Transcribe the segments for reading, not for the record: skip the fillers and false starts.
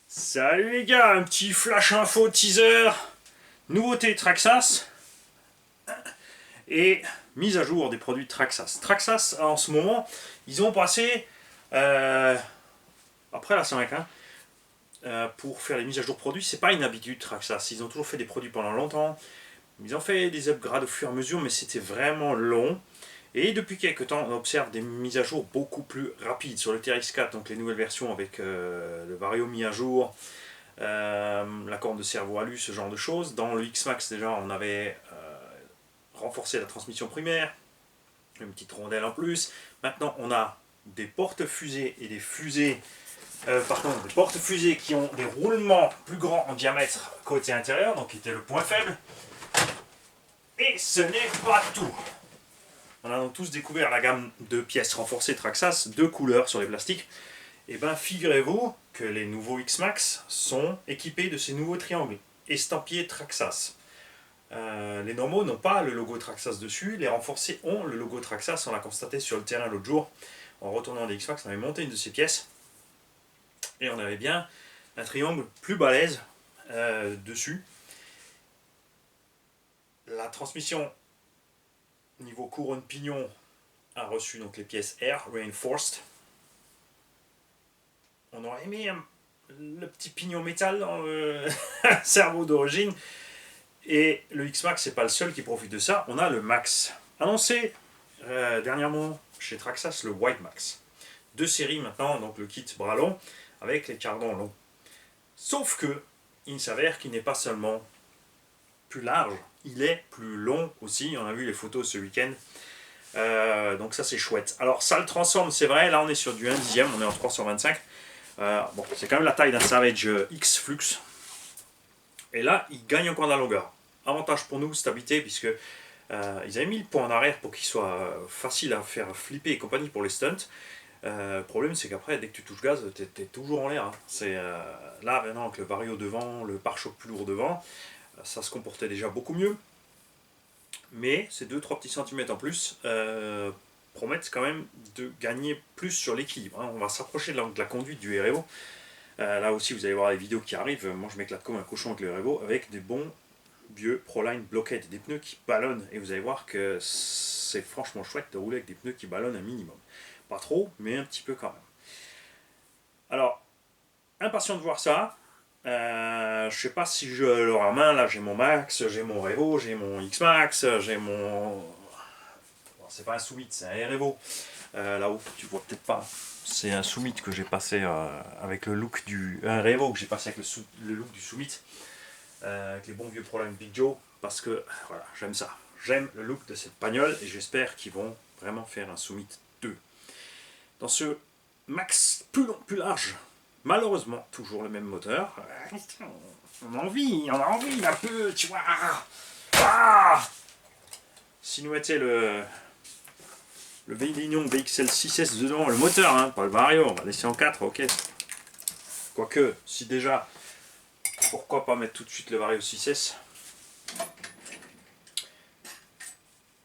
Salut les gars, un petit flash info teaser, nouveauté Traxxas et mise à jour des produits Traxxas. Traxxas en ce moment, ils ont passé, après la Saint-Valentin, pour faire les mises à jour produits, c'est pas une habitude Traxxas, ils ont toujours fait des produits pendant longtemps, ils ont fait des upgrades au fur et à mesure mais c'était vraiment long. Et depuis quelques temps, on observe des mises à jour beaucoup plus rapides sur le TRX4, donc les nouvelles versions avec le Vario mis à jour, la corne de cerveau alu, ce genre de choses. Dans le X-Max, déjà, on avait renforcé la transmission primaire, une petite rondelle en plus. Maintenant, on a des porte-fusées et des fusées, des porte-fusées qui ont des roulements plus grands en diamètre côté intérieur, donc qui était le point faible. Et ce n'est pas tout. On a donc tous découvert la gamme de pièces renforcées Traxxas, deux couleurs sur les plastiques. Et bien figurez-vous que les nouveaux X-Max sont équipés de ces nouveaux triangles estampillés Traxxas. Les normaux n'ont pas le logo Traxxas dessus, les renforcés ont le logo Traxxas, on l'a constaté sur le terrain l'autre jour. En retournant des X-Max, on avait monté une de ces pièces et on avait bien un triangle plus balèze dessus. La transmission niveau couronne pignon a reçu donc les pièces Air Reinforced. On aurait aimé le petit pignon métal dans le cerveau d'origine. Et le X-Max, c'est pas le seul qui profite de ça. On a le Max. Annoncé dernièrement chez Traxxas, le White Max. Deux séries maintenant, donc le kit bras long avec les cardans longs. Sauf que, il s'avère qu'il n'est pas seulement plus large, il est plus long aussi. On a vu les photos ce week-end. Donc ça c'est chouette. Alors ça le transforme, c'est vrai, là on est sur du 1/10, on est en 3/25. Bon, c'est quand même la taille d'un Savage X Flux. Et là, il gagne encore de la longueur. Avantage pour nous, stabilité, puisque ils avaient mis le point en arrière pour qu'il soit facile à faire flipper et compagnie pour les stunts. Le problème, c'est qu'après, dès que tu touches gaz, t'es toujours en l'air. Hein. Là, maintenant, avec le Vario devant, le pare-choc plus lourd devant, ça se comportait déjà beaucoup mieux. Mais ces 2-3 petits centimètres en plus promettent quand même de gagner plus sur l'équilibre. Hein. On va s'approcher de la conduite du REVO. Là aussi, vous allez voir les vidéos qui arrivent. Moi, je m'éclate comme un cochon avec le REVO avec des bons vieux Proline Blockhead, des pneus qui ballonnent. Et vous allez voir que c'est franchement chouette de rouler avec des pneus qui ballonnent un minimum. Pas trop, mais un petit peu quand même. Alors, impatient de voir ça. Je sais pas si je l'aurai en main. Là, j'ai mon Max, j'ai mon Revo, j'ai mon X-Max, j'ai mon... Bon, c'est pas un Summit, c'est un Revo. Là-haut, tu vois peut-être pas. C'est un Summit que j'ai passé avec le look du... Un Revo que j'ai passé avec le look du Summit. Avec les bons vieux problèmes Big Joe. Parce que, voilà, j'aime ça. J'aime le look de cette bagnole et j'espère qu'ils vont vraiment faire un Summit 2. Dans ce Max plus long, plus large, malheureusement, toujours le même moteur. On a envie un peu, tu vois. Ah, si nous mettait le Vélinion BXL 6S dedans, le moteur, hein, pas le Vario, on va laisser en 4, ok. Quoique, si déjà, pourquoi pas mettre tout de suite le Vario 6S.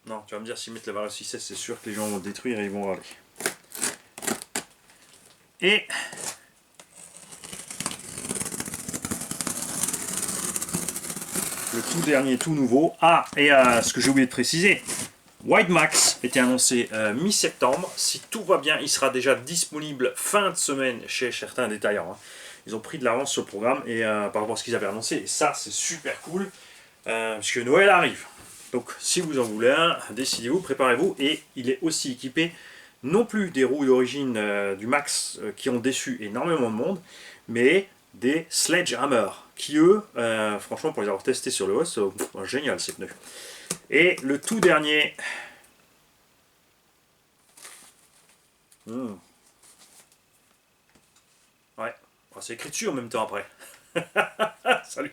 Non, tu vas me dire, si mettre le Vario 6S, c'est sûr que les gens vont le détruire et ils vont râler. Et le tout dernier, tout nouveau. Ah, et ce que j'ai oublié de préciser, White Max était annoncé mi-septembre. Si tout va bien, il sera déjà disponible fin de semaine chez certains détaillants. Hein. Ils ont pris de l'avance sur le programme et par rapport à ce qu'ils avaient annoncé. Et ça, c'est super cool, puisque Noël arrive. Donc, si vous en voulez un, décidez-vous, préparez-vous. Et il est aussi équipé non plus des roues d'origine du Max qui ont déçu énormément de monde, mais des Sledgehammer, qui eux, franchement, pour les avoir testés sur le host, génial ces pneus. Et le tout dernier... Ouais, c'est écrit dessus en même temps après. Salut.